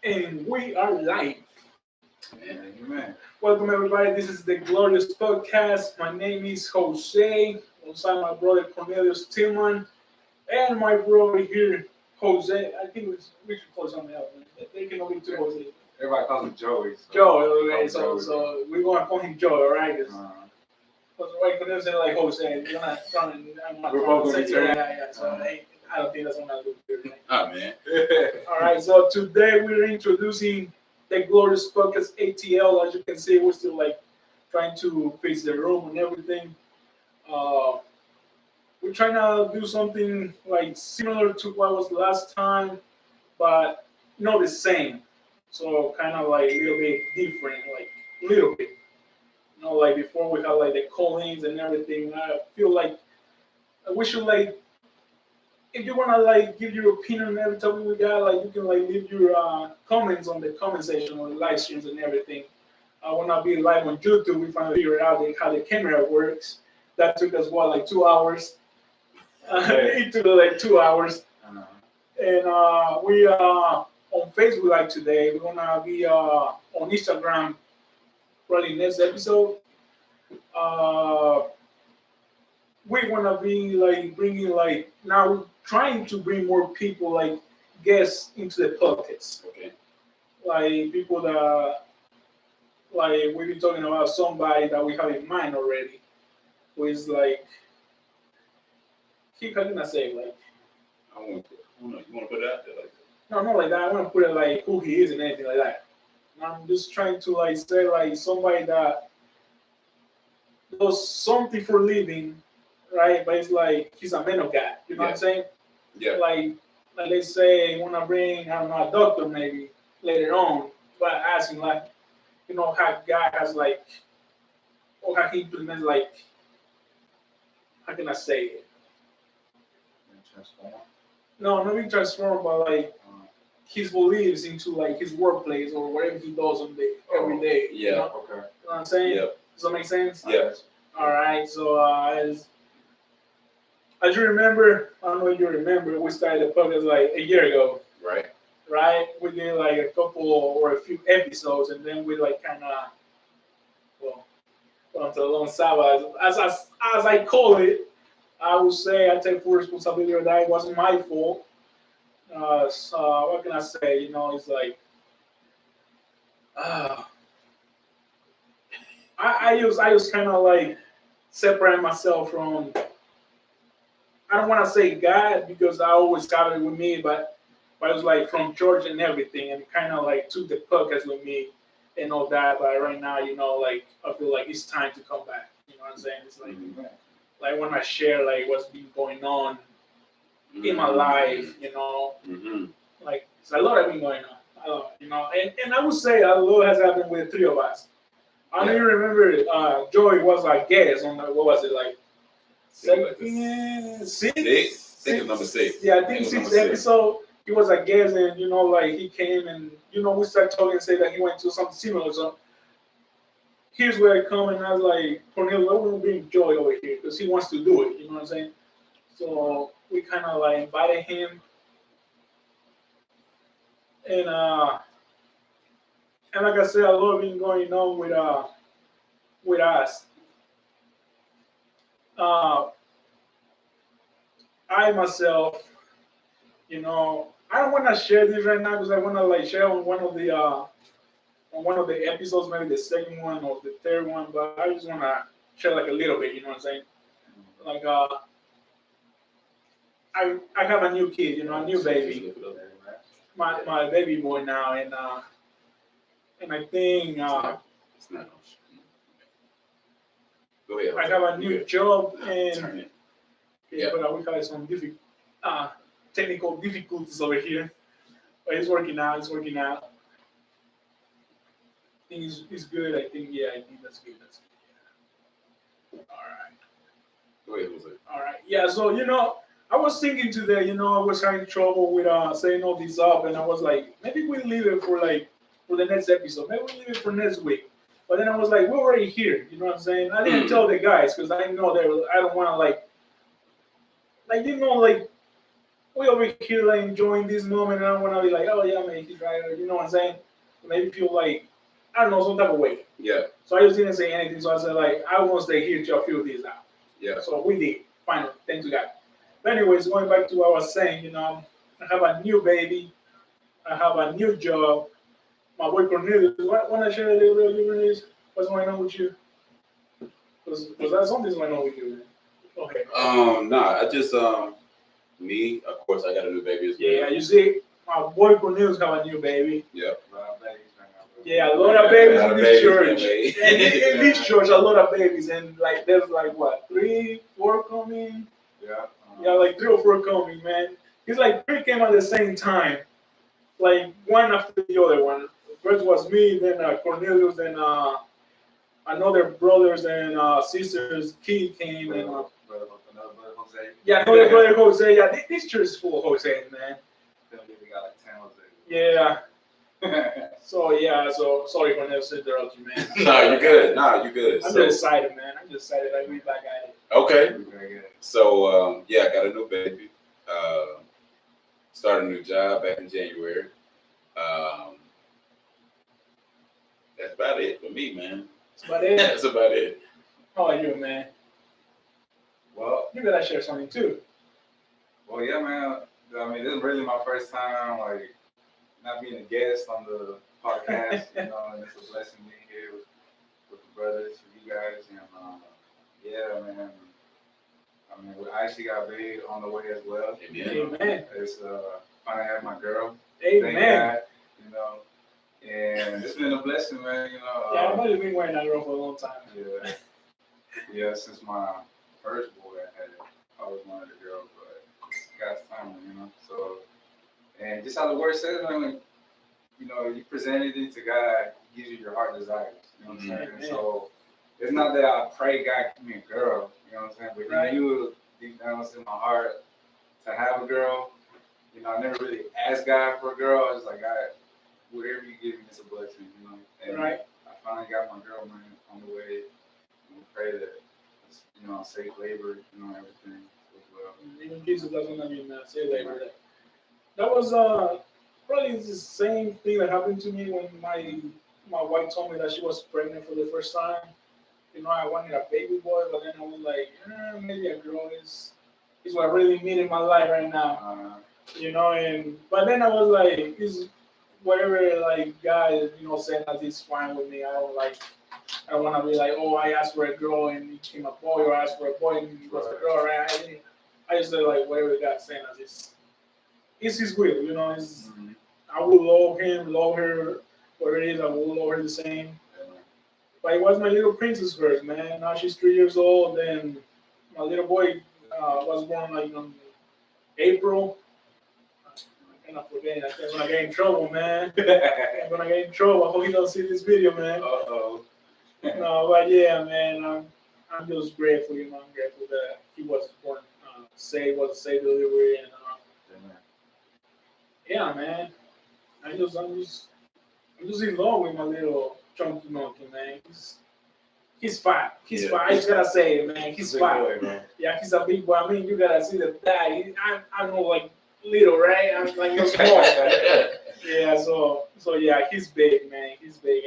And we are live. Amen. Welcome, everybody. This is the Glorious Podcast. My name is Jose, alongside my brother Cornelius Tillman, and my brother here, Jose. I think we should call something else. Man. They can only two Jose. Everybody calls him Joey. Joe, okay. So we're going to call him Joe, all right? Because right, Cornelius said like Jose. You're not trying. I'm not We're trying both to going to say turn. yeah. So I don't think that's what I'm going to do. Oh, man. All right, so today we're introducing the Glorious Podcast ATL. As you can see, we're still like trying to fix the room and everything. We're trying to do something like similar to what was last time, but not the same. So kind of like a little bit different, like a little bit. Like before we had like the call-ins and everything. I feel like we should like if you wanna like give your opinion on every topic we got, like you can like leave your comments on the comment section on the live streams and everything. I wanna be live on YouTube. We finally figured out how the camera works. That took us what like 2 hours. It took like 2 hours. And we on Facebook like today. We're gonna be on Instagram probably next episode. We wanna be like bringing like now we're trying to bring more people like guests into the podcast. Okay. Like people that like we be talking about somebody that we have in mind already, who is like how can I say like You want to put it out there like that? no not like that. I want to put it like who he is and anything like that. And I'm just trying to like say like somebody that does something for a living, right? But it's like he's a man of God. You know what I'm saying? Yeah. Like let's say want to bring I don't know a doctor maybe later on, but asking like how God has like or how he implements like how can I say it? Transform. No, not being transformed, but like his beliefs into like his workplace or whatever he does on the every day. Yeah. You know? Okay. You know what I'm saying? Yeah. Does that make sense? Yes. All right. So as you remember, I don't know if you remember, we started the podcast like a year ago. Right. Right? We did like a couple or a few episodes, and then we like kind of went to the long Sabbath. As I call it, I would say I take full responsibility of that. It wasn't my fault. So what can I say? It's like I just kind of like separate myself from. I don't want to say God because I always got it with me, but it was like from church and everything, and kind of like took the podcast with me and all that. But right now, like I feel like it's time to come back. You know what I'm saying? It's like like when I share like what's been going on in my life, like it's a lot has been going on, and I would say a lot has happened with the three of us. I don't even remember. Joey was like guest on what was it like? Six? I think number 6. Yeah, I think 6 episode. He was a guest, and like he came and we started talking and say that he went to something similar. So here's where I come and I was like, Cornelius, I want to bring Joy over here because he wants to do it. You know what I'm saying? So we kind of like invited him, and like I said, a lot been going on with us. I myself, I don't want to share this right now because I want to like share on one of the episodes, maybe the second one or the third one. But I just want to share like a little bit. You know what I'm saying? Like I have a new kid, a new baby, my baby boy now, and I think It's not. Go ahead. I have a new job and. Turn it. Yeah, but we have some technical difficulties over here. But it's working out. I think it's good. I think that's good. Yeah. All right. Go ahead, Jose. All right. Yeah. So I was thinking today. I was having trouble with setting all this up, and I was like, maybe we leave it for the next episode. Maybe we leave it for next week. But then I was like, we're already here. You know what I'm saying? I didn't tell the guys because I know I don't want to like we over here like enjoying this moment, and I want to be like, oh yeah, man, he's right. You know what I'm saying? Maybe feel like I don't know some type of way. Yeah. So I just didn't say anything. So I said like, I want to stay here till I feel this out. Yeah. So we did. Finally, thank you God. But anyways, going back to what I was saying, I have a new baby. I have a new job. My boy Cornelius. Want to share a little bit of your news? What's going on with you? Was that something's going on with you? Man? Okay. Nah, I just me, of course, I got a new baby as well. Yeah, you see, my boy Cornelius have a new baby. Yep. Yeah, a lot of babies A lot in of this babies, church. man. And in this church, a lot of babies, and like there's like what 3, 4 coming. Yeah. Yeah, like 3 or 4 coming, man. It's like 3 came at the same time, like one after the other one. First was me, then Cornelius, then another brothers and sisters kid came, and Brother Jose. yeah, another brother Jose. Yeah, this church is full of Jose, man. We got like 10 Jose. Yeah. So yeah, so sorry for never said interrupt you, man. No, you're good. No, you're good. I'm just excited, man. I'm just excited that we back at it. Okay. So yeah, I got a new baby. Started a new job back in January. That's about it for me, man. That's about it. That's about it. How are you, man? Well, You gotta share something too. well, yeah, man. I mean, this is really my first time, like, not being a guest on the podcast, and it's a blessing being here with the brothers, with you guys, and yeah, man. I mean, I actually got big on the way as well. Amen. Amen. It's finally have my girl. Amen. Thank God, and it's been a blessing, man. Yeah, I know you've been wearing that girl for a long time. Yeah, yeah. Since my first boy, I always wanted a girl, but it's God's timing, So, and just how the word says, man, you present anything to God, He gives you your heart desires. You know what I'm saying? Amen. So, it's not that I pray God give me a girl. You know what I'm saying? But Right. He knew deep down in my heart to have a girl. I never really asked God for a girl. I was like, God, whatever you give me is a blessing. And Right. I finally got my girl, man, on the way. And we pray that it's, safe labor, everything as well. Even Jesus doesn't let me say labor. That was probably the same thing that happened to me when my wife told me that she was pregnant for the first time. I wanted a baby boy, but then I was like, maybe a girl is what I really need in my life right now. And but then I was like, is whatever like God, saying that it's fine with me. I don't want to be like, oh, I asked for a girl and it came a boy, or I asked for a boy and it was a girl, right? I just say like whatever God saying that it's His will, It's, I will love her, whatever it is, I will love her the same. But it was my little princess first, man. Now she's 3 years old, and my little boy was born like in April. I'm gonna forget. I'm gonna get in trouble, man. I'm gonna get in trouble. I hope he don't see this video, man. No, but yeah, man. I'm just grateful. I'm grateful that he was born safe, was a safe delivery, and yeah, man. I'm just in love with my little chunky monkey, man. He's fat. He's fat. I just gotta say it, man. He's fat. Boy, Yeah, he's a big boy. I mean, you gotta see the thigh. I'm not like little, right? I'm like no small. Yeah, so yeah, he's big, man. He's big,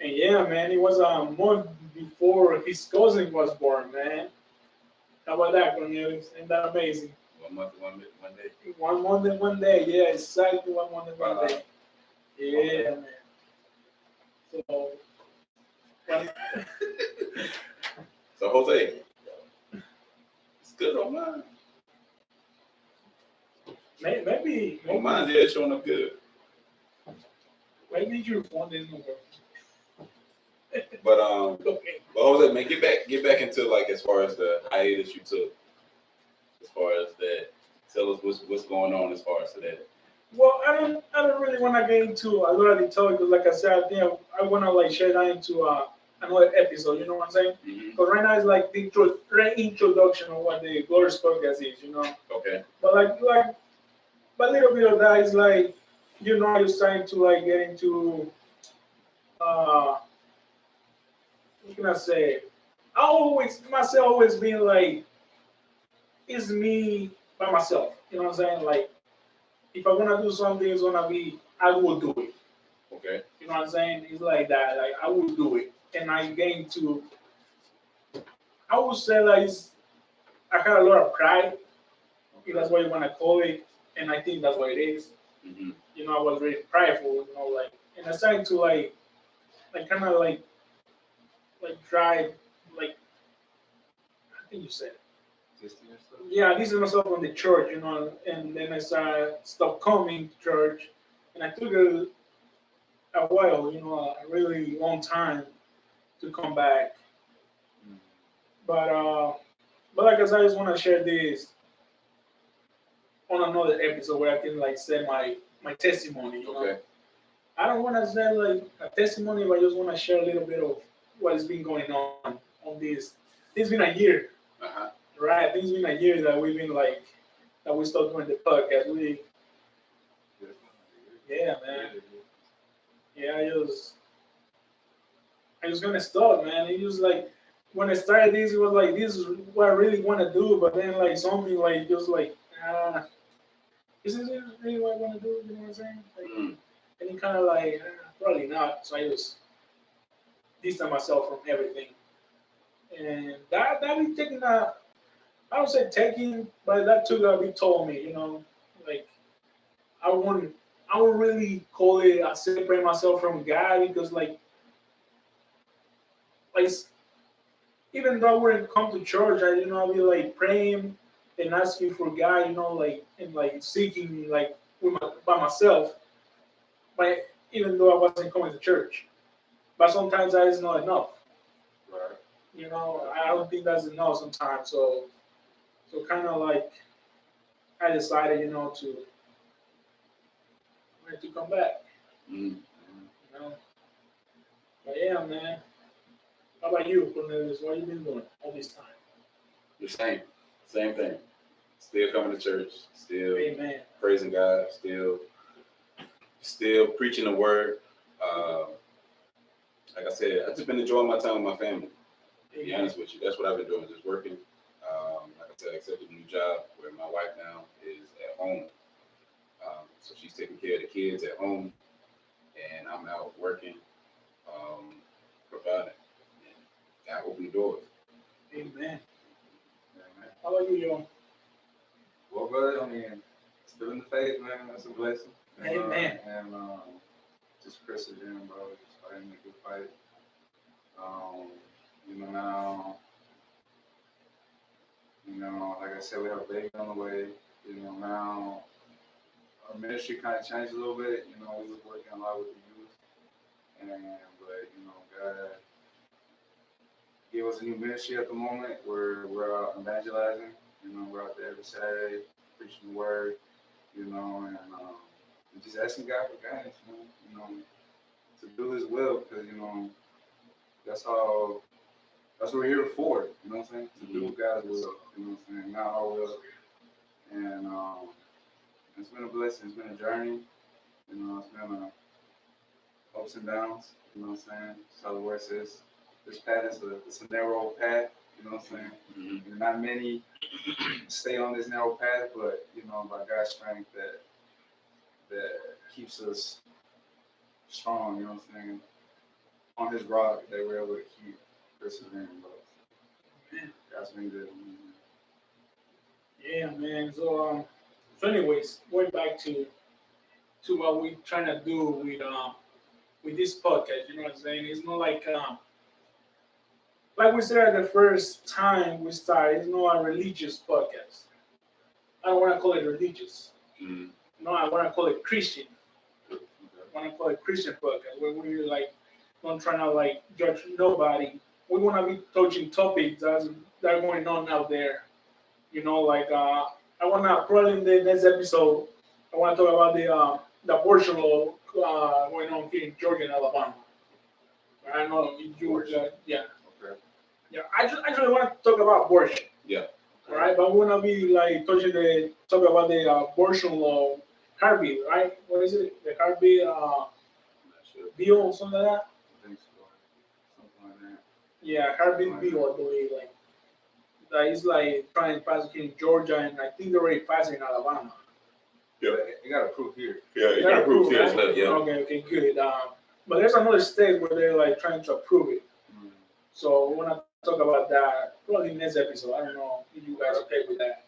and yeah, man. It was a month before his cousin was born, man. How about that, Cornelius? Ain't that amazing? 1 month, 1 day. 1 month and 1 day. Yeah, exactly 1 month and 1 day. Yeah, man. So. So Jose, it's good on mine. Maybe Mine's yeah, showing up good. maybe your phone is not working. But Okay. but Jose, man, get back into like as far as the hiatus you took, as far as that. Tell us what's going on as far as that. Well, I don't really want to get into a lot of detail because, like I said, I think I want to like share that into another episode. You know what I'm saying? Because right now it's like the reintroduction of what the Glorious Podcast is. Okay. But but a little bit of that is like, you're starting to like get into what can I say? Myself always being like, it's me by myself. You know what I'm saying? Like if I wanna do something, it's gonna be I will do it. Okay. You know what I'm saying? It's like that. Like I will do it, and I gain to. I would say like I had a lot of pride. If that's what you wanna call it, and I think that's what it is. Mm-hmm. You know, I was very prideful. You know, like and I started to like kind of like drive like I think you said. Just yourself. Yeah, I distance myself from the church, you know, and then I started stopped coming to church, and I took a while, you know, a really long time to come back. Mm. But uh, but like I said, I just want to share this on another episode where I can like say my testimony. You know, Okay. I don't want to say like a testimony, but I just want to share a little bit of what has been going on this. It's been a year, Uh-huh. right? It's been a year that we've been like that we started doing the podcast. Yeah, man. Yeah, I was gonna start, man. It was like when I started this, it was like this is what I really want to do, but then like something like just like is this really what I want to do? You know what I'm saying? Like, Mm. and it kind of like probably not. So I just distance myself from everything, and that be taking a I don't say taking, but that took a big toll on me. You know, like I wouldn't I would really call it I separate myself from God because like even though I wouldn't come to church, I I'd be like praying and asking for God, like and like seeking like by myself. But even though I wasn't coming to church, but sometimes that is not enough. Right. I don't think that's enough sometimes. So kind of like I decided, to come back. Mm. You know, but yeah, man. How about you, Cornelius? What you been doing all this time? The same thing. Still coming to church. Still Amen. praising God. Still preaching the word. Uh, like I said, I've just been enjoying my time with my family. To be Amen. honest with you, that's what I've been doing, just working. Like I said, I accepted a new job where my wife now is at home. So she's taking care of the kids at home, and I'm out working, providing. And God opened the doors. Amen. Yeah, man. How about you, John? Well, brother, I mean, still in the faith, man. That's a blessing. Amen. And just persevering, bro. Just fighting a good fight. Um, now, like I said, we have a baby on the way. Now our ministry kind of changed a little bit. We was working a lot with the youth, but God gave us a new ministry at the moment where we're out evangelizing. We're out there every Saturday preaching the word. And just asking God for guidance, to do His will, because that's how that's what we're here for. You know what I'm saying? To do God's will. You know what I'm saying? Not our will. And it's been a blessing. It's been a journey. It's been ups and downs. You know what I'm saying? So the word says this path it's a narrow path. You know what I'm saying? Mm-hmm. And not many stay on this narrow path, but by God's strength that keeps us strong. You know what I'm saying? On His rock, they were able to keep persevering. But God's been good. Yeah, man. So anyways, going back to what we're trying to do with this podcast. You know what I'm saying? It's not like we said the first time we started. It's not a religious podcast. I don't want to call it religious. Mm-hmm. No, I want to call it Christian. I want to call it Christian podcast where we're like not trying to like judge nobody. We want to be touching topics that are going on out there. I want to probably in the next episode. I want to talk about the abortion law going on here in Georgia and Alabama. I don't know in Georgia, yeah. Okay. Yeah, I just actually want to talk about abortion. Yeah. All right, but we want to be like talk about the abortion law, Carby, right? What is it? The Carby Sure. bill or something like that? I think so. Something like that. Yeah, Carby bill, I believe. Like that is like trying to pass here in Georgia, and I think they already passed in Alabama. Yeah. It got approved here. Yeah, you They got got approved approved, here as right? well. Yeah. Okay, good. But there's another state where they're like trying to approve it. Mm. So we want to talk about that probably next episode. I don't know if you guys okay with that.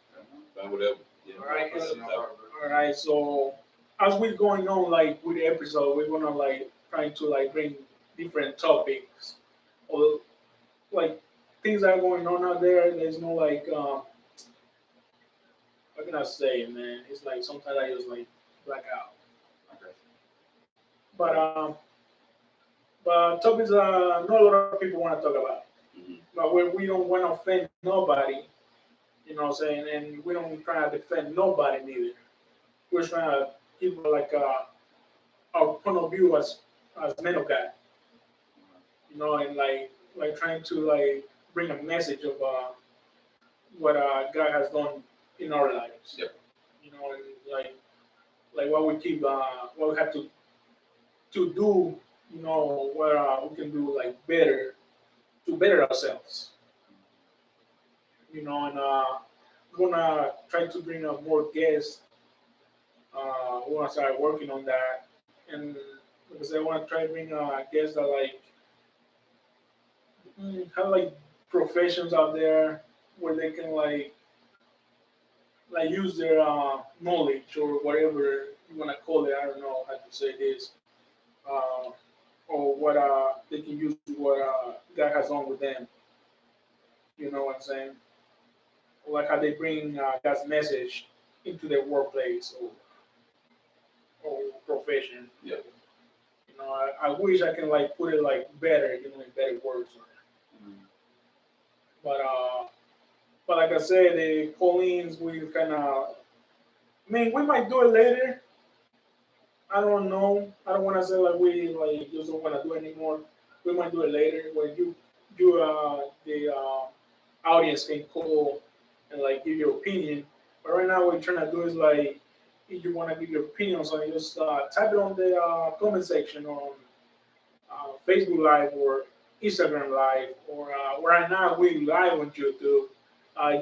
Fine, whatever. Yeah. All right, Let's see how far All right. So as we're going on like with the episode, we're gonna like trying to like bring different topics or like things that are going on out there. There's no like how can I say it, man? It's like sometimes I just like black out. Okay. But topics not a lot of people want to talk about. Mhm. But we don't want to offend nobody, you know what I'm saying? And we don't try to defend nobody neither. We're trying to keep like our point of view as men of God, you know, and like trying to like bring a message of what God has done in our lives. Yep. You know, and like what we keep what we have to do, you know, what we can do like better to better ourselves. You know, and we're gonna try to bring up more guests. We want to start working on that, and because I want to try to bring guests that like have like professions out there where they can like use their knowledge or whatever you want to call it. I don't know how to say this, uh, or what they can use what God has done with them. You know what I'm saying? Like how they bring God's message into their workplace or profession. Yeah. You know, I wish I can like put it like better, you know, in better words. Mm. But like I said, the call-ins we kind of. I mean, we might do it later. I don't know. I don't want to say like we like just don't want to do it anymore. We might do it later when you the audience can call and like give your opinion. But right now, what we're trying to do is like if you want to give your opinion on something, just type it on the comment section on Facebook Live or Instagram Live, or right now we live on YouTube.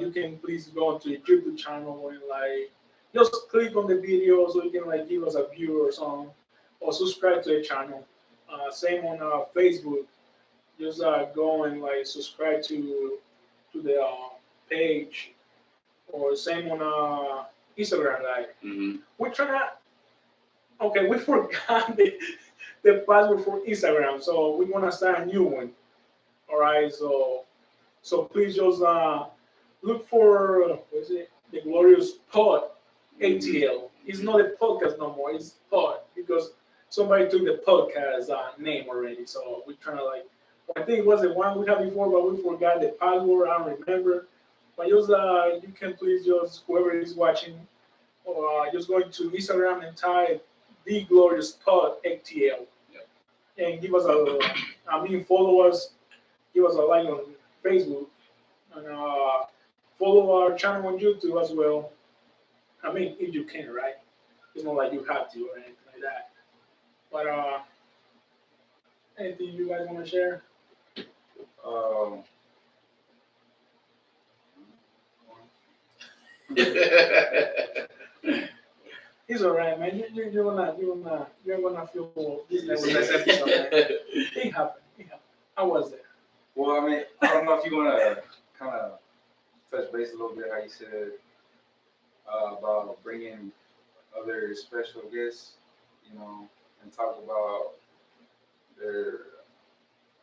You can please go to the YouTube channel and like just click on the video so you can like give us a view or something, or subscribe to the channel. Same on Facebook. Just go and like subscribe to the page, or same on Instagram Live. Mm-hmm. We're trying to. Okay, we forgot the password for Instagram, so we want to start a new one. All right, so please just look for what is it? The Glorious Pod ATL. It's not a podcast no more. It's Pod because somebody took the podcast name already. So we're trying to like. I think it was the one we had before, but we forgot the password. I don't remember. But just you can please just whoever is watching, just go into Instagram and type the Glorious Pod ATL and give us follow us, give us a like on Facebook, and follow our channel on YouTube as well. I mean, if you can, right? It's not like you have to or anything like that. But anything you guys want to share? Um, It's alright, man. You're gonna feel this next episode, man. It happened. It happened. I was there. well, I mean, I don't know if you want to kind of touch base a little bit how you said about bringing other special guests, you know, and talk about their,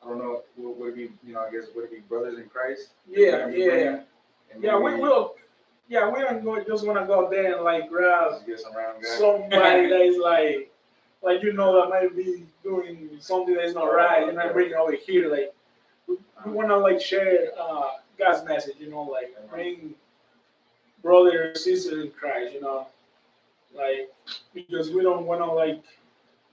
I don't know, would it be, you know, I guess, would it be brothers in Christ? Yeah, Maybe yeah, bring- and yeah. We maybe will. Yeah, we don't just wanna go there and like grab just get some random guy. somebody that is like you know that might be doing something that's not right, and I bring it over here. Like we wanna like share God's message, you know, like bring brothers, sisters in Christ, you know, like because we don't wanna like.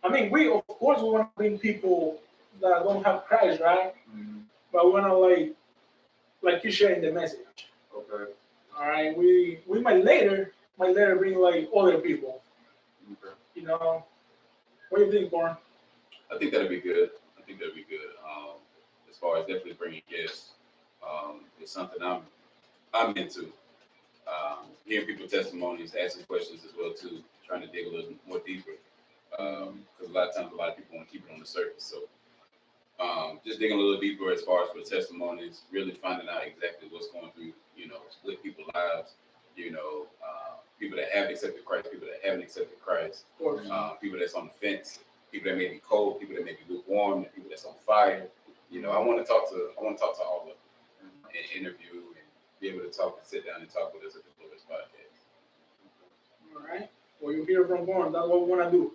I mean, we of course we wanna bring people that don't have Christ, right? Mhm. But we wanna like you sharing the message. Okay. All right, we might later bring like other people. Okay. You know, what do you think, Warren? I think that'd be good. I think that'd be good. As far as definitely bringing guests, it's something I'm I'm into hearing people's testimonies, asking questions as well too, trying to dig a little more deeper. Because a lot of times, a lot of people want to keep it on the surface. So just digging a little deeper as far as for testimonies, really finding out exactly what's going through, with people's lives. People that have accepted Christ, people that haven't accepted Christ, Of course. people that's on the fence, people that may be cold, people that may be lukewarm, and people that's on fire. I want to talk to all of them and interview and be able to talk and sit down and talk with us at the Glorious Podcast. All right. Well, you hear from Gorn. That's what we want to do.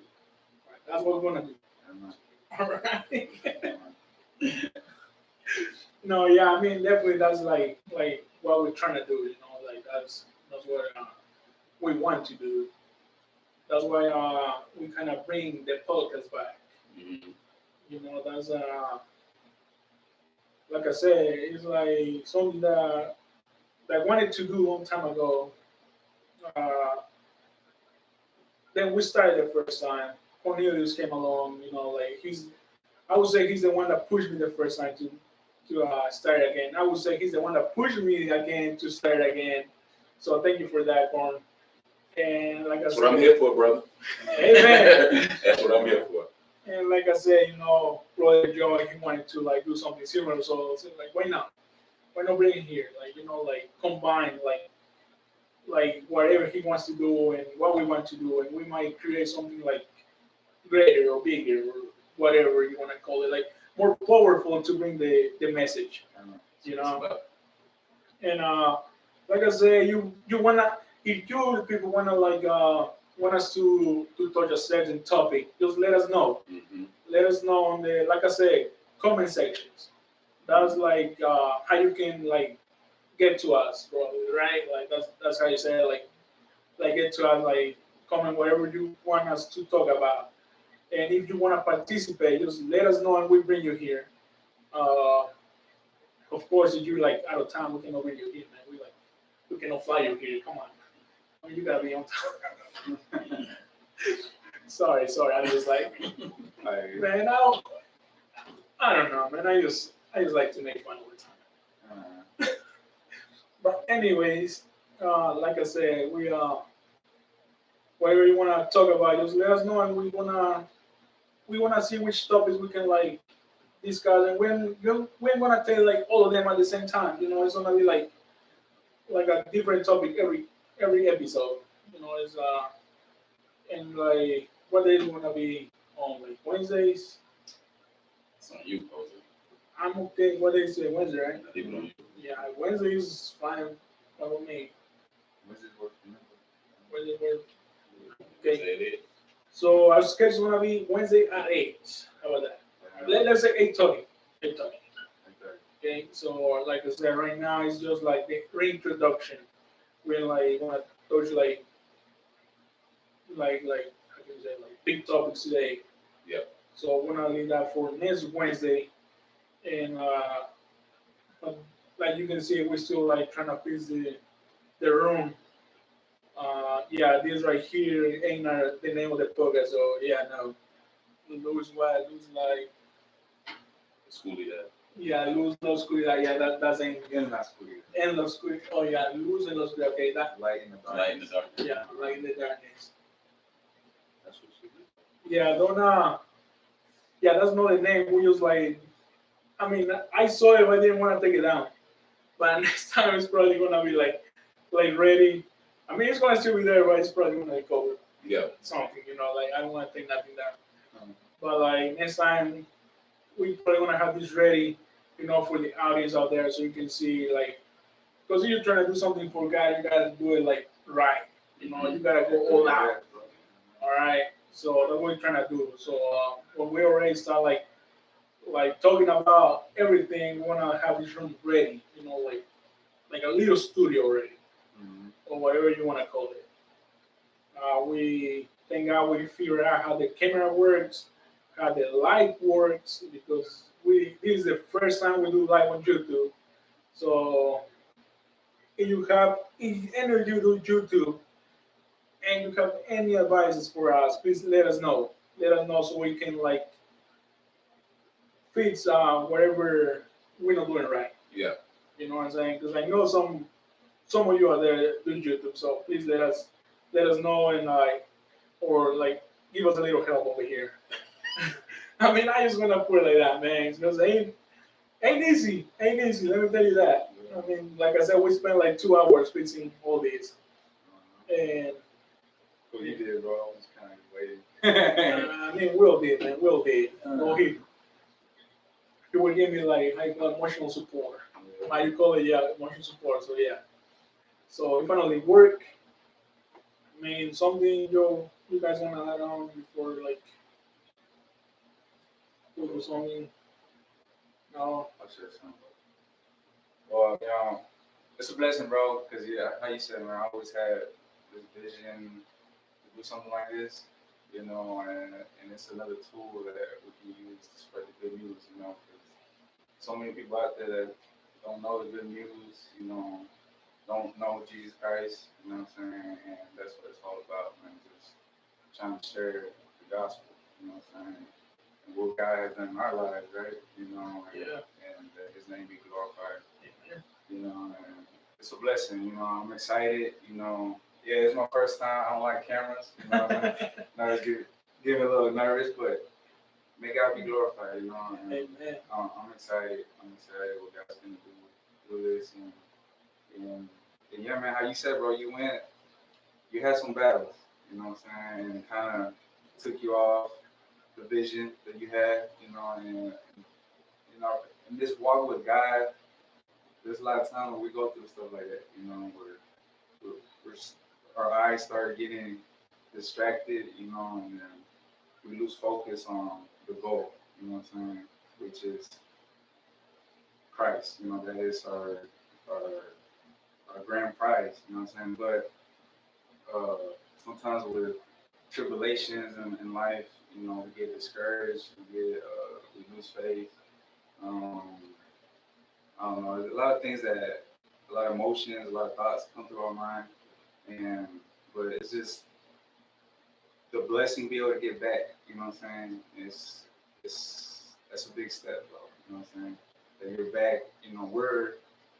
That's what we want to do. All right. No, yeah, I mean, definitely that's like what we're trying to do. Like that's what we want to do. That's why we kind of bring the podcast back. That's like I said, it's like something that I wanted to do a long time ago. Uh, then we started the first time. Cornelius came along. I would say he's the one that pushed me the first time to start again. I would say he's the one that pushed me again to start again. So thank you for that, Corn. And like That's what I'm here for, brother. Amen. That's what I'm here for. And like I said, Brother Joe, he wanted to do something similar. So it's like, why not? Why not bring it here? Combine whatever he wants to do and what we want to do, and we might create something greater or bigger or whatever you want to call it, more powerful to bring the message. And like I say, you wanna, if you people wanna want us to touch a certain topic, just let us know. Let us know on the, like I said, comment sections. That's how you can get to us, probably, right? That's how you say it, get to us, comment whatever you want us to talk about. And if you want to participate, just let us know and we bring you here. Of course, if you're out of town, we cannot bring you here, man. We cannot fly you here. Come on, you gotta be on time. sorry. I was man, I don't know, man. I just like to make fun all the time. But anyways, like I said, we whatever you wanna talk about, just let us know, and we wanna see which topics we can discuss, and we're gonna tell all of them at the same time. It's gonna be like a different topic every episode. It's and what days gonna be on, Wednesdays. It's on you, Jose. I'm okay. What day is it? Wednesday, right? Leave it on you. Yeah, Wednesday is fine with me. Wednesday work. Okay. Say it. So our schedule is gonna be Wednesday at 8. How about that? Let's say 8:30. 8:30. Okay. So like I said, right now it's just the reintroduction. We're gonna touch how can you say big topics today. Yep. So we're gonna leave that for next Wednesday, and like you can see, we're still trying to fix the room. Yeah, this right here ain't the name of the podcast. So yeah, no, lose Schoolie that. yeah, lose no oscuridad. Yeah, that's ain't In la oscuridad. en la oscuridad. Oh yeah, lose en la oscuridad. Okay, that Light in the dark. Light in the dark. yeah, like in the darkness. That's what she did. Yeah, don't yeah, that's not the name. We just I mean, I saw it, but I didn't want to take it down. But next time it's probably gonna be ready. I mean, it's gonna still be there, but it's probably gonna cover Yeah. something. I don't want to take nothing down. But next time, we probably want to have this ready, for the audience out there, so you can see because if you're trying to do something for God, you gotta do it right. You gotta go all out. All right. So that's what we're trying to do. So when we already start talking about everything, we wanna have this room ready. Like a little studio ready, or whatever you wanna call it. We thank God we figure out how the camera works, how the light works, because this is the first time we do live on YouTube. So if any of you do YouTube and you have any advices for us, please let us know. Let us know so we can fix whatever we're not doing right. Yeah. You know what I'm saying? Because I know some some of you are there doing YouTube, so please let us know and or like give us a little help over here. I mean, I just gonna put it like that, man, because ain't easy, ain't easy. Let me tell you that. I mean, like I said, we spent like 2 hours fixing all this, and What you did, bro? I was kind of waiting. I mean, Will did, man. Will did. No, he would give me like emotional support. How you call it? Yeah, emotional support. So yeah. So it finally worked. I mean, something you guys wanna add on before like we do something? No. I'll share some. Well, it's a blessing, bro, because, yeah, how you said, man, I always had this vision to do something like this, and it's another tool that we can use to spread the good news, because so many people out there that don't know the good news, don't know Jesus Christ, you know what I'm saying? And that's what it's all about, man, just trying to share the gospel, you know what I'm saying? And what God has done in our lives, right? And His name be glorified. And it's a blessing. I'm excited. Yeah, it's my first time. I don't like cameras. I was getting a little nervous, but may God be glorified. And, Amen. I'm excited. I'm excited what God's gonna do with this. And yeah, man, how you said, bro, you had some battles. You know what I'm saying? And it kind of took you off the vision that you had. And in this walk with God, there's a lot of times when we go through stuff like that, where our eyes start getting distracted, and then we lose focus on the goal, you know what I'm saying, which is Christ, that is our grand prize, you know what I'm saying, but sometimes with tribulations in life, we get discouraged, we lose faith, I don't know. There's a lot of things a lot of emotions, a lot of thoughts come through our mind, but it's just the blessing to be able to get back. You know what I'm saying? That's a big step, bro. You know what I'm saying? That you're back. We're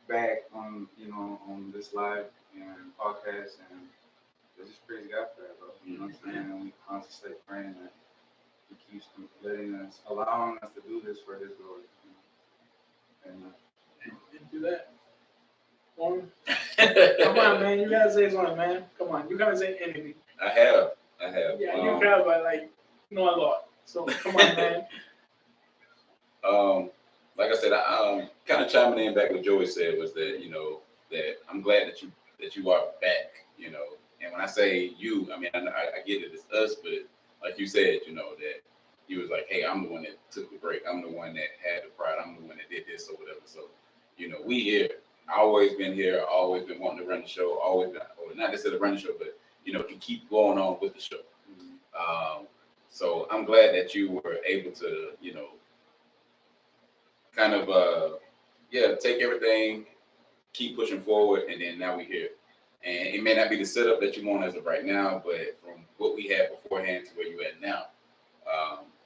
back on on this live and podcast, and I just praise God for that, bro. You know what I'm saying? And we constantly praying that He keeps allowing us to do this for His glory. And Do that. Come on, man. You gotta say something, man. Come on. You gotta say anything. I have. Yeah, you have, but a lot. So come on, man. Like I said, I kind of chiming in back what Joey said was that that I'm glad that you are back. And when I say you, I mean I get it, it's us, but like you said, that he was like, hey, I'm the one that took the break. I'm the one that had the pride. I'm the one that did this or whatever. So, we here. I always been here. Always been wanting to run the show. Always been, or not necessarily run the show, but to keep going on with the show. So I'm glad that you were able to, kind of, take everything, keep pushing forward, and then now we're here. And it may not be the setup that you want as of right now, but from what we had beforehand to where you're at now,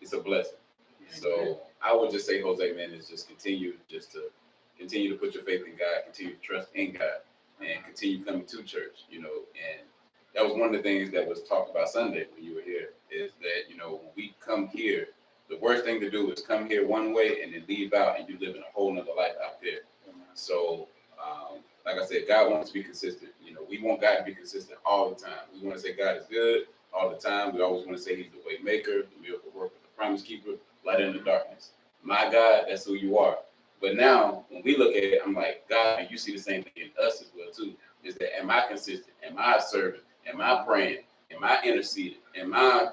it's a blessing. So I would just say, Jose, man, is just continue to put your faith in God, continue to trust in God, and continue coming to church, and that was one of the things that was talked about Sunday when you were here, is that, when we come here, the worst thing to do is come here one way and then leave out and you live in a whole nother life out there. So, like I said, God wants to be consistent. We want God to be consistent all the time. We want to say God is good all the time. We always want to say He's the way maker, the miracle worker, the promise keeper, light in the darkness. My God, that's who you are. But now, when we look at it, I'm like, God, and you see the same thing in us as well, too, is that am I consistent? Am I serving? Am I praying? Am I interceding? Am I,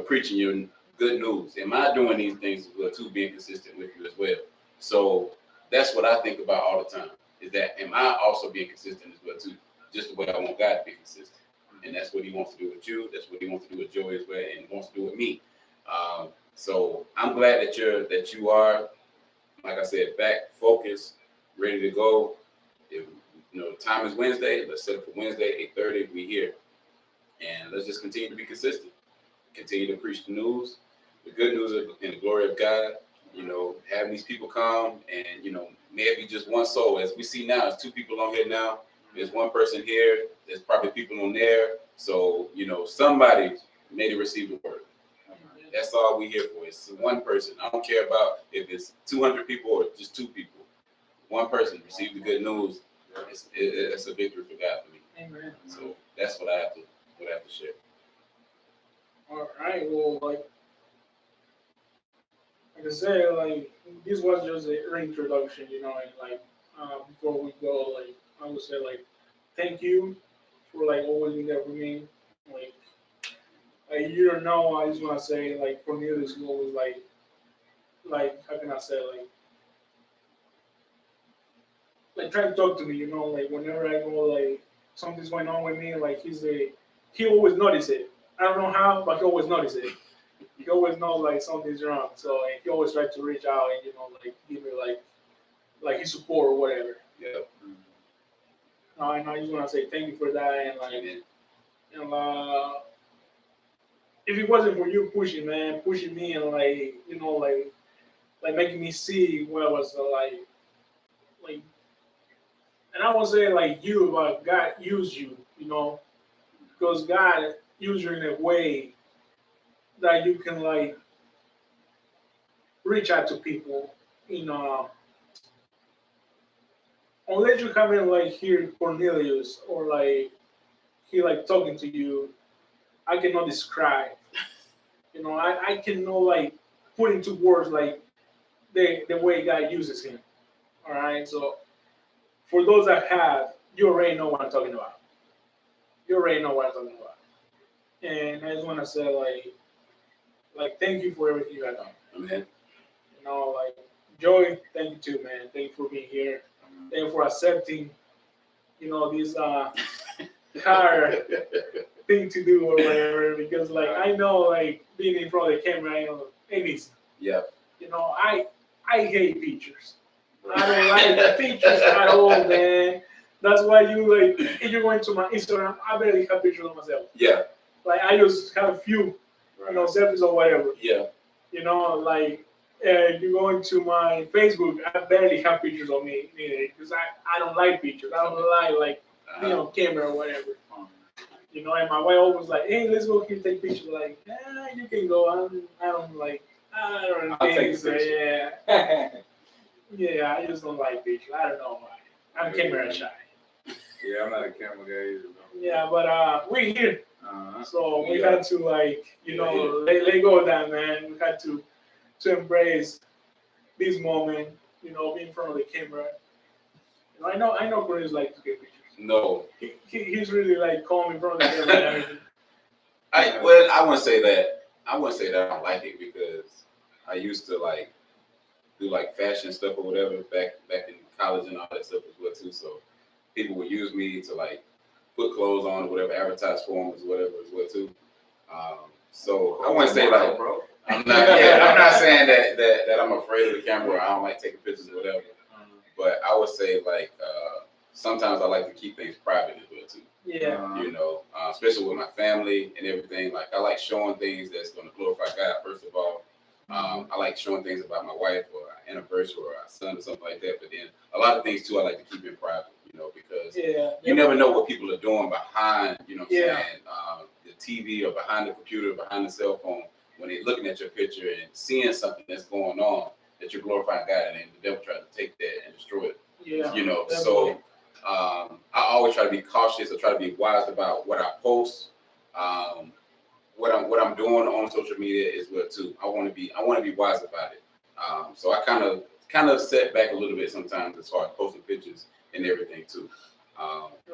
preaching your good news? Am I doing these things as well, too, being consistent with you as well? So that's what I think about all the time, is that am I also being consistent as well, too, just the way I want God to be consistent. And that's what He wants to do with you. That's what He wants to do with Joey as well, and He wants to do with me. So I'm glad that you are, like I said, back, focused, ready to go. If time is Wednesday, let's set up for Wednesday, 8:30, we here. And let's just continue to be consistent. Continue to preach the news, the good news and the glory of God. Having these people come and, may it be just one soul. As we see now, there's 2 people on here now. there's one person here, there's probably people on there. So, somebody made it receive the word. That's all we here for. It's one person. I don't care about if it's 200 people or just 2 people. One person received the good news. It's a victory for God for me. Amen. So that's what I have to share. All right. Well, like I said, like this was just a reintroduction, and like before we go, like I would say, like thank you for like always being there for me. Like, you don't know, I just want to say, like Cornelius was always like how can I say, like try to talk to me, like whenever I go, like something's going on with me, like he always notice it. I don't know how, but he always notice it. He always knows like something's wrong. So and he always tries to reach out and like give me like his support or whatever. Yeah. And I just want to say thank you for that and like if it wasn't for you pushing me and like like making me see what I was like and I won't say like you, but God used you, because God used you in a way that you can like reach out to people, unless you haven't like hear Cornelius or like he like talking to you, I cannot describe. I cannot like put into words like the way God uses him. All right, so for those that have, you already know what I'm talking about. You already know what I'm talking about. And I just want to say, like, thank you for everything you have done. Amen. Like, Joy, thank you too, man. Thank you for being here. Thank you for accepting, this hard thing to do or whatever. Because, like, I know, like, being in front of the camera, ain't easy. Yeah. I hate pictures. I don't like the pictures at all, man. That's why if you're going to my Instagram, I barely have pictures of myself. Yeah. Like I just have a few, selfies or whatever. Yeah. You go into my Facebook, I barely have pictures of me either because I don't like pictures. I don't like being on camera or whatever. And my wife always like, hey, let's go here take pictures. Like, you can go. I don't I'll take think so. the Yeah. Yeah, I just don't like pictures. I don't know why. I'm camera shy. Yeah, I'm not a camera guy either. Yeah, but we're here. So we had to let go of that, man. We had to embrace this moment, be in front of the camera. I know Cornelius likes to get pictures. No. He's really like calm in front of the camera and everything. I wouldn't say that. I wouldn't say that I don't like it because I used to like do like fashion stuff or whatever back in college and all that stuff as well too. So people would use me to like put clothes on or whatever, advertise for them or whatever as well too. So I wouldn't say like I'm not saying that I'm afraid of the camera or I don't like taking pictures or whatever. But I would say like sometimes I like to keep things private as well too. Yeah. Especially with my family and everything. Like I like showing things that's going to glorify God first of all. I like showing things about my wife or our anniversary or our son or something like that. But then a lot of things too, I like to keep in private, because you never know what people are doing behind, saying, the TV or behind the computer, behind the cell phone, when they're looking at your picture and seeing something that's going on that you're glorifying God and the devil tries to take that and destroy it. Yeah. So I always try to be cautious. I try to be wise about what I post. What I'm doing on social media is well too. I want to be wise about it. So I kind of set back a little bit sometimes as far as posting pictures and everything too.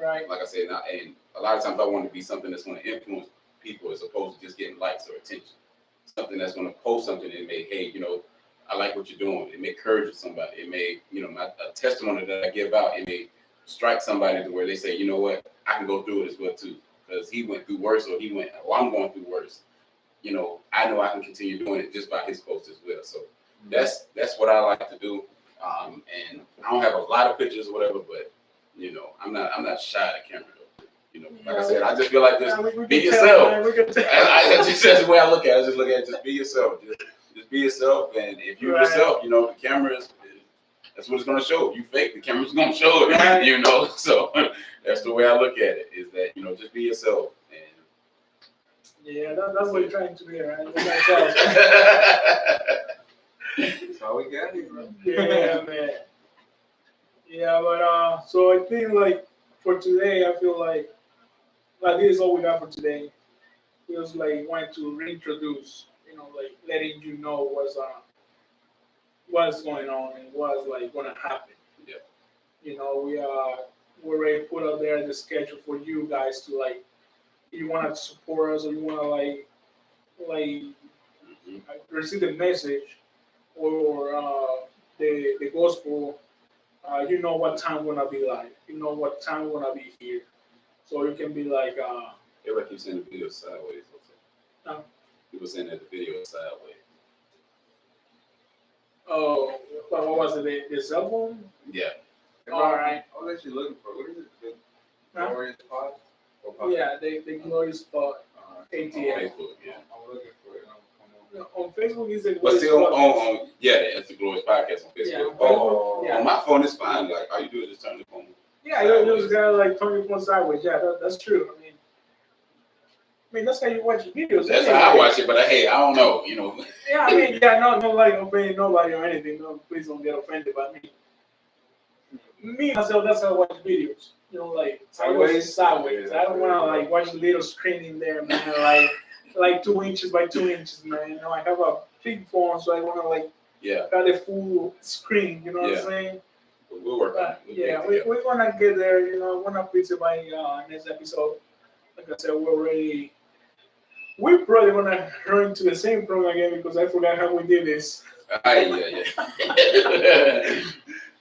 Right. Like I said, and a lot of times I want to be something that's going to influence people as opposed to just getting likes or attention. Something that's going to post something that may, hey, I like what you're doing. It may encourage somebody. It may, a testimony that I give out, it may strike somebody to where they say, you know what, I can go through it as well too. Because he went through worse, or I'm going through worse. I know I can continue doing it just by his post as well. So that's what I like to do. And I don't have a lot of pictures or whatever, but I'm not shy at the camera though. Like I said, I just feel like just be yourself. That's the way I look at it. I just look at it, just be yourself. Just be yourself, and if you're yourself, the camera that's what it's gonna show. You fake, the camera's gonna show it. Right. You know, so that's the way I look at it. Is that just be yourself. And Yeah, that's what you're trying to do, right? That's ourselves. That's all we got here, bro. Yeah, man. Yeah, but so I think like for today, I feel like this is all we got for today. We just like want to reintroduce, like letting you know what's going on and what's like gonna happen. Yeah. We already put out there the schedule for you guys to like, if you want to support us or you want to like receive the message or the gospel. You know what time we're gonna be live. You know what time we're gonna be here. So you can be like, everybody keeps saying the video is sideways. Huh? People saying that the video is sideways. oh, what was it? The cell phone? Yeah. All right. I'll let you looking for. What is it? The Huh? Glorious Pod? Or podcast? Yeah, the glorious spot. ATL. Facebook, yeah. I'm looking for it. I'm On Facebook is the But glorious still, podcast. yeah, it's the Glorious Podcast on Facebook. Yeah, on Oh, Facebook, yeah. On my phone, it's fine. Like, all you do is just turn the phone. Yeah, you just gotta like turn your phone sideways. Yeah, that's true. I mean, that's how you watch videos. That's anyway. how I watch it, but hey, I don't know, Yeah, I mean, yeah, no, like offending nobody or anything. No, please don't get offended by me. Me myself, that's how I watch videos. Like Sideways? sideways. I don't wanna like watch the little screen in there, man. Like 2 inches by 2 inches, man. I have a big phone, so I wanna like Yeah. got a full screen. You know what I'm saying? We'll work on it. We'll Yeah, get it we together. wanna get there. I wanna fix it by next episode. Like I said, we're probably gonna run into the same problem again because I forgot how we did this. Yeah.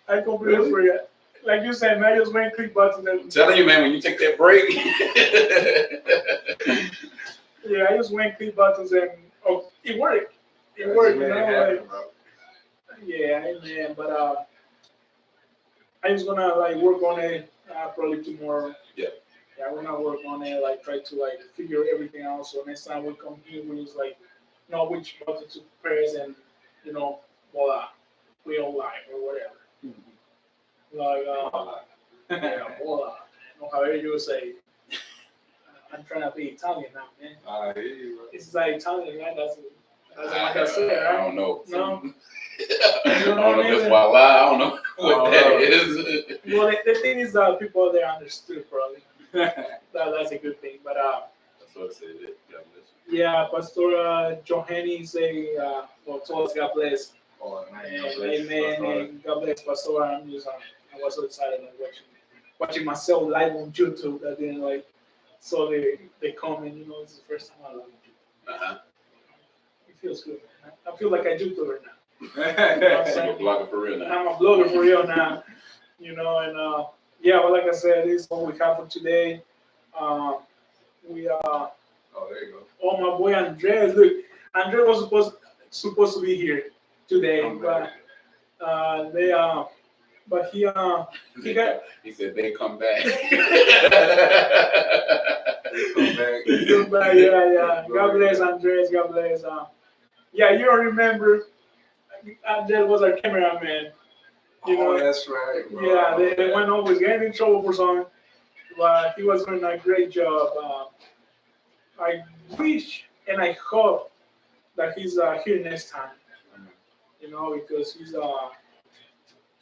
I completely forgot. Like you said, man, I just went click button I'm and telling you, man, when you take that break. yeah, I just went click buttons and it worked. It That's worked, made it like, happen, bro. yeah, man. But I'm just gonna like work on it probably tomorrow. Yeah. Yeah, we're gonna work on it, like try to like figure everything out. So next time we come here, we just like know which button to press and voila, we all live or whatever. Like yeah, voila. However you say. I'm trying to be Italian now, man. I hear you, bro. It's like Italian, right? That's what I I said, right? don't know. No. I don't know if that's why I lie. I don't know what that is. Well, the thing is that people there understood probably. That's a good thing. But That's what I said. God bless yeah, Pastor Johanny say, told us God bless. Oh, man. Amen. And God bless Pastor. I was so excited like watching myself live on YouTube. I didn't like saw the comment. It's the first time I love YouTube. Uh-huh. It feels good. Man. I feel like a YouTuber now. I'm a blogger for real now. I'm a blogger for real now, and yeah, well, like I said, this is what we have for today. We Oh, there you go. oh my boy Andres, look, Andres was supposed to be here today, but he got He said they come back. Come back. yeah. God bless Andres. God bless. Yeah, you don't remember Andres was our cameraman. Oh, that's right, bro. Yeah, they went always getting in trouble for something, but he was doing a great job. I wish and I hope that he's here next time. Because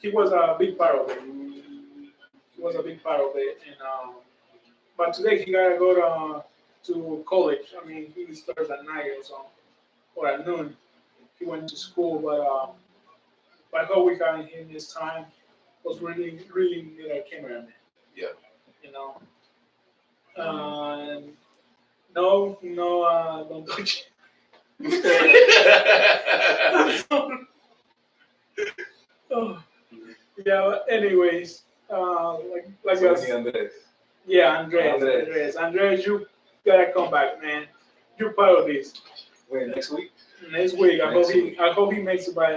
he was a big part of it. He was a big part of it, and but today he gotta go to college. I mean, he starts at night or something, or at noon. He went to school, but I hope we got him this time. Was really need a cameraman. Yeah. No, don't touch it. Oh, yeah, but anyways, like So us. Andres. Yeah, Andres, you gotta come back, man. You're part of this. Wait, next week? Next week, Next week. I hope he makes it by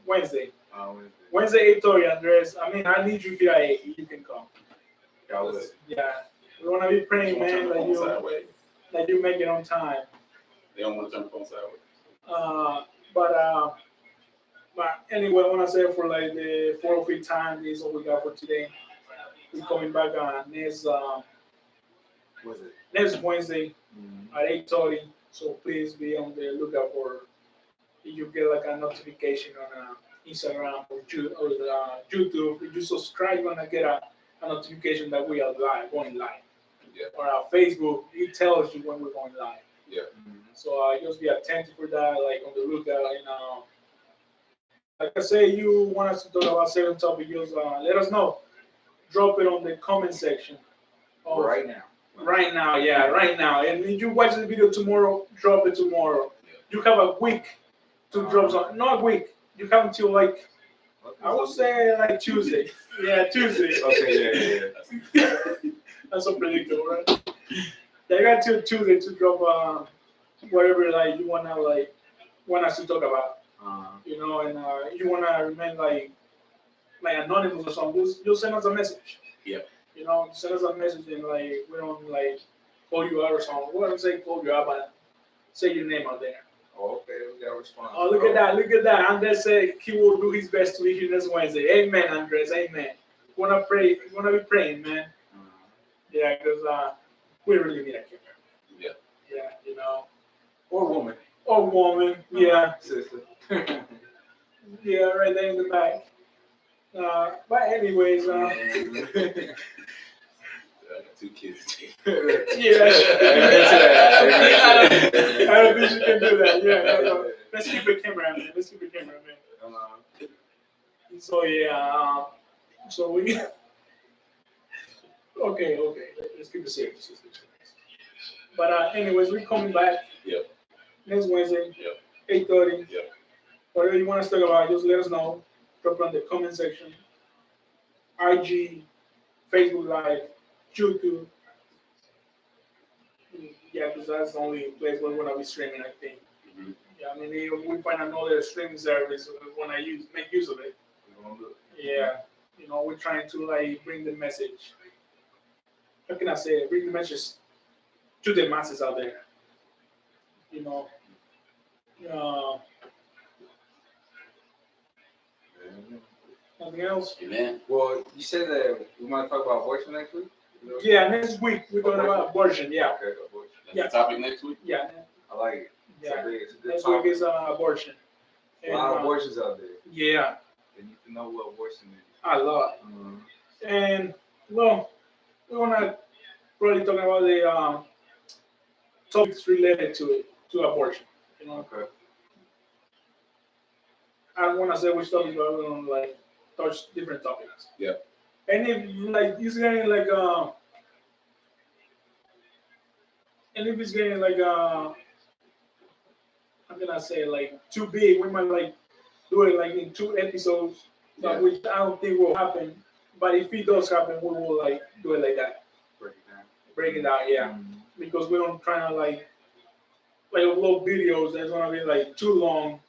Wednesday. Wednesday. Wednesday 8:30, Andres. I mean, I need you here at 8. You can come. God bless. Yeah, we wanna be praying, man, that you make it on time. They don't want to turn the phone sideways. But But anyway, I wanna say for like the 4th time, this is all we got for today. We're coming back on Was it? next Wednesday Mm-hmm. at 8:30. So please be on the lookout for if you get like a notification on Instagram or, YouTube. If you subscribe, you're gonna get a notification that we are live, going live. Yeah. Or our Facebook, it tells you when we're going live. Yeah. So just be attentive for that, like on the lookout. And like I say, you want us to talk about certain topic, just let us know. Drop it on the comment section. Of, Right now. Right now, yeah, right now. And if you watch the video tomorrow, drop it tomorrow. You have a week to drop some. Not a week. You have until like I would say like Tuesday. Yeah, Tuesday. Okay, yeah. That's so predictable, right? Yeah, you got till Tuesday to drop whatever like you want us to talk about. And you wanna remain like anonymous or something. Just send us a message. Yeah. Send us a message and like we don't like call you out or something. We don't say call you out, but say your name out there. Oh, okay, we got a response. Oh, look at that, look at that. Andres said he will do his best to be here next Wednesday. Amen, Andres, amen. Wanna pray, wanna be praying, man. Yeah, because we really need a keeper. Yeah. Yeah, Or woman. Or woman, yeah. Sister. Yeah, right there in the back. But anyways, I got 2 kids. yeah. I don't think you can do that. Yeah, no. Let's keep it camera, man. Let's keep it camera, man. So yeah, so we. Okay. Let's keep it serious. But anyways, we're coming back. Yep. Next Wednesday. Yep. 8:30. Yep. Whatever you want us to talk about, just let us know. Drop it on the comment section. IG, Facebook Live, YouTube. Yeah, because that's the only place where we're gonna be streaming, I think. Mm-hmm. Yeah, I mean, if we find another streaming service, we wanna make use of it. Yeah, we're trying to like bring the message. How can I say it? Bring the message to the masses out there. You know, uh, nothing else. Amen. Well, you said that we want to talk about abortion next week? Yeah, next week we're talking about abortion. Yeah, Okay, abortion. That's the topic next week? yeah, I like it. yeah. It's a good Next topic. week is abortion. A lot of abortions out there. Yeah, They need to know what abortion is. a lot. And well, we wanna probably talking about the topics related to abortion. Okay. I don't wanna say which topics, but we're gonna like touch different topics. Yeah. And if like it's getting like and if it's getting like how can I say like too big, we might like do it like in 2 episodes, but which I don't think will happen. But if it does happen, we will like do it like that. Break it down, yeah. Because we don't try to like upload videos that's gonna be like too long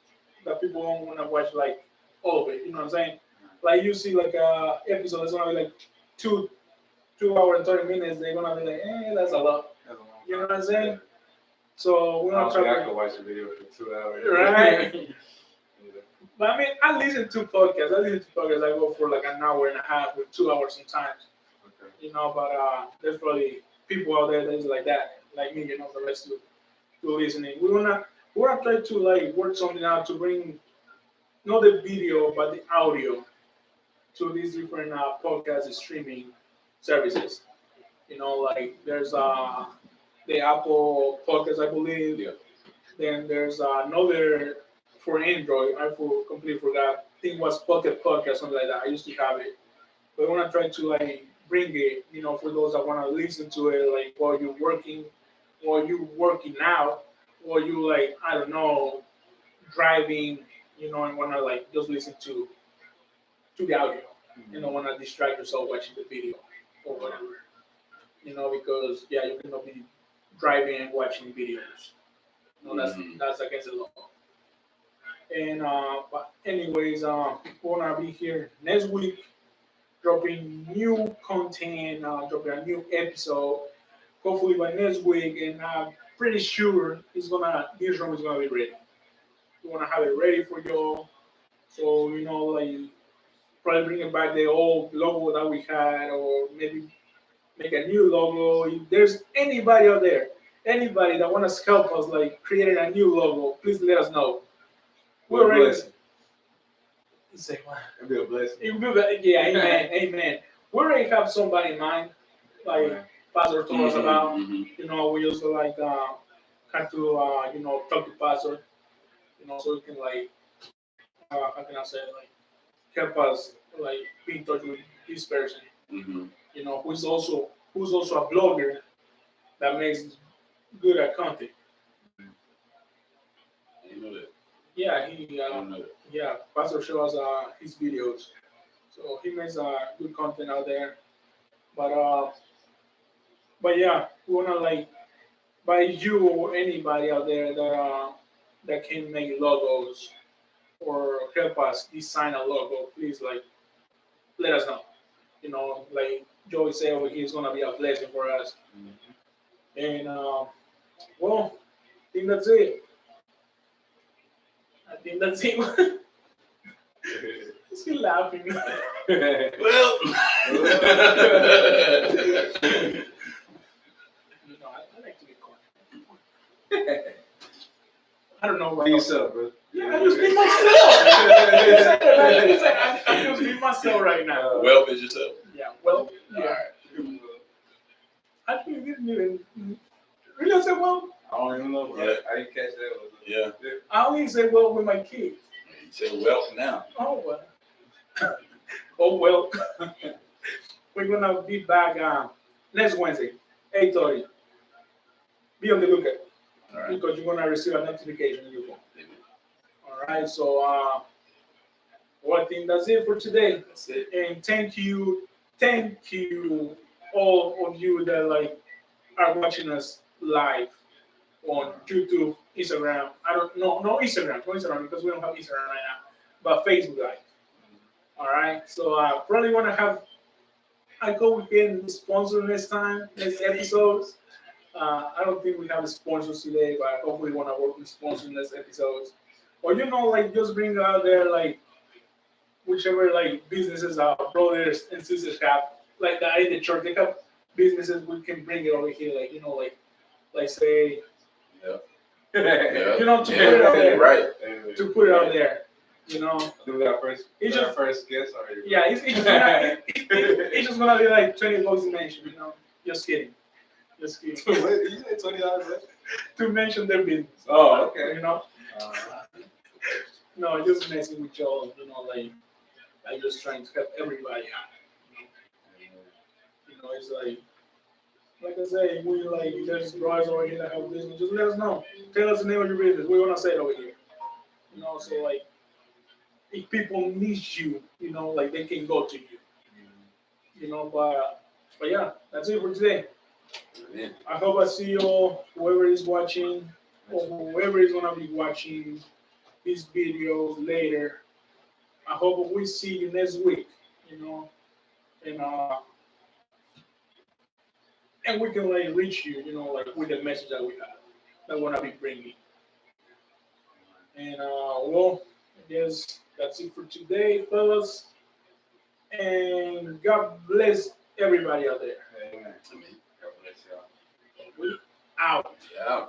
that people don't wanna watch like all of it. You know what I'm saying? Like you see like a episode that's gonna be like two hours and 30 minutes, they're gonna be like, that's a lot. You know what I'm saying? So we're not trying I could watch a video for 2 hours. Right. But I mean, I listen to podcasts. I go for like an hour and a half or 2 hours sometimes. Okay. But there's probably people out there that's like that, like me, the rest to listening. We wanna try to like work something out to bring not the video but the audio to these different podcast streaming services. Like there's the Apple podcast, I believe. Yeah. Then there's another for Android. Completely forgot. I think it was Pocket Podcast, something like that. I used to have it. But I want to try to like bring it, for those that want to listen to it, like while you're working out, or you like, I don't know, driving, and want to like just listen to the audio. You don't want to distract yourself watching the video or whatever. Because you cannot be driving and watching videos. That's against the law. And but anyways, we're gonna be here next week, dropping new content, dropping a new episode. Hopefully by next week, and I'm pretty sure this room is gonna be ready. We wanna have it ready for y'all. So like probably bringing back the old logo that we had, or maybe make a new logo. If there's anybody out there, anybody that wants to help us, like creating a new logo, please let us know. What a We're ready. blessing. Say what? It'd be a blessing. Yeah, amen, amen. We already have somebody in mind, like Right. Pastor told us about. Mhm. We also like have to talk to Pastor, so he can like how can I say it, like help us like be in touch with this person, Mhm. who's also a blogger that makes good at content. I didn't know that. Yeah, I don't know that. yeah, Pastor shows us his videos, so he makes good content out there. But yeah, we wanna like by you or anybody out there that can make logos or help us design a logo, please like let us know. Like Joey said over here, it's gonna be a blessing for us. Mhm. And well, I think that's it. I think that's it. Is he laughing? Well. I like to be quiet. I don't know Be what. yourself, bro. Yeah, I just be myself. I'm just being myself right now. Well, is yourself. Yeah, well, yeah. Alright. I think you didn't even really say well. I don't even know, bro. Yeah. I didn't catch that. Yeah. I only say well with my kids. You say well now. Oh well. Oh well. We're gonna be back next Wednesday, 8:30. Be on the lookout All right. because you're gonna receive a notification in your phone. All right. So well, I think that's it for today. That's it. And thank you, all of you that like are watching us live on YouTube, Instagram. I don't know, no Instagram, because we don't have Instagram right now, but Facebook Live. All right. So probably want to have. I hope we can sponsor next time, next episodes. I don't think we have sponsors today, but hopefully want to work with sponsors next episodes. Or like just bring out there like whichever like businesses our brothers and sisters have, like that in the church they have businesses we can bring it over here, like like say Yeah. to put it out there, Right. to put it out there, you know. Do our first, It's our just first guest already. yeah, it's just gonna be like $20 to mention, Just kidding, just kidding. What, did you say $20? To mention their business, Oh, okay. Uh, no, just messing with y'all, like I'm just trying to help everybody out. It's like I say, we like there's brothers over here that have business. Just let us know. Tell us the name of your business. We wanna say it over here. So like if people need you, like they can go to you. But yeah, that's it for today. Yeah. I hope I see you all, whoever is watching, or whoever is gonna be watching these videos later. I hope we see you next week. And and we can like reach you, like with the message that we have, that we're gonna be bringing. And well, I guess that's it for today, fellas. And God bless everybody out there. Amen. I mean, God bless y'all. We out. yeah.